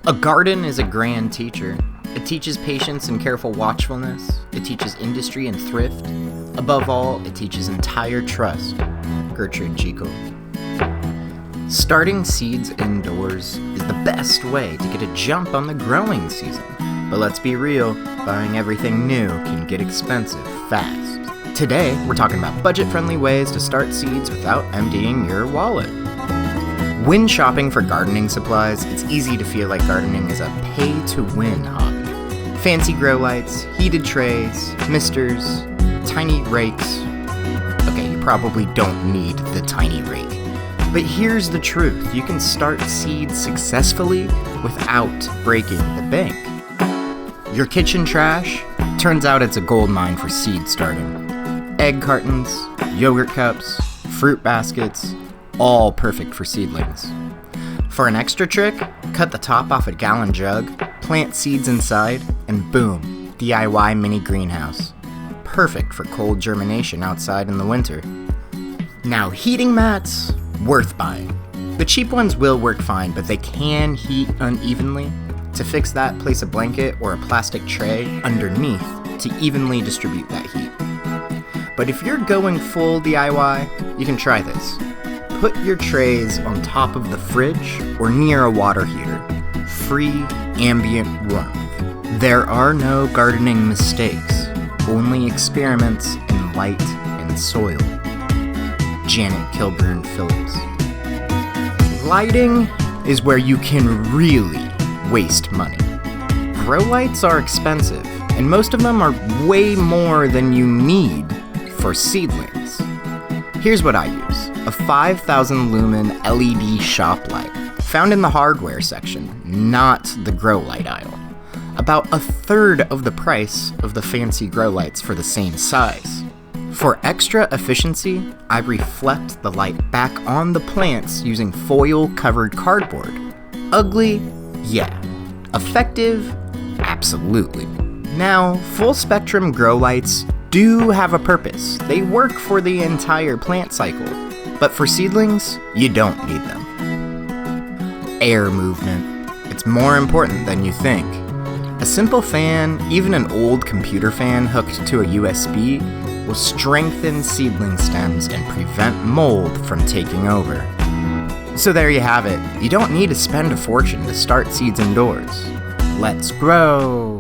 A garden is a grand teacher. It teaches patience and careful watchfulness. It teaches industry and thrift. Above all, it teaches entire trust. Gertrude Jekyll. Starting seeds indoors is the best way to get a jump on the growing season. But let's be real, buying everything new can get expensive fast. Today, we're talking about budget-friendly ways to start seeds without emptying your wallet. When shopping for gardening supplies, it's easy to feel like gardening is a pay-to-win hobby. Fancy grow lights, heated trays, misters, tiny rakes. Okay, you probably don't need the tiny rake. But here's the truth, you can start seeds successfully without breaking the bank. Your kitchen trash? Turns out it's a gold mine for seed starting. Egg cartons, yogurt cups, fruit baskets, all perfect for seedlings. For an extra trick, cut the top off a gallon jug, plant seeds inside, and boom, DIY mini greenhouse. Perfect for cold germination outside in the winter. Now heating mats, worth buying. The cheap ones will work fine, but they can heat unevenly. To fix that, place a blanket or a plastic tray underneath to evenly distribute that heat. But if you're going full DIY, you can try this. Put your trays on top of the fridge or near a water heater. Free ambient warmth. There are no gardening mistakes, only experiments in light and soil. Janet Kilburn Phillips. Lighting is where you can really waste money. Grow lights are expensive, and most of them are way more than you need for seedlings. Here's what I use. A 5,000 lumen LED shop light, found in the hardware section, not the grow light aisle. About a third of the price of the fancy grow lights for the same size. For extra efficiency, I reflect the light back on the plants using foil-covered cardboard. Ugly? Yeah. Effective? Absolutely. Now, full-spectrum grow lights do have a purpose. They work for the entire plant cycle. But for seedlings, you don't need them. Air movement. It's more important than you think. A simple fan, even an old computer fan hooked to a USB, will strengthen seedling stems and prevent mold from taking over. So there you have it. You don't need to spend a fortune to start seeds indoors. Let's grow!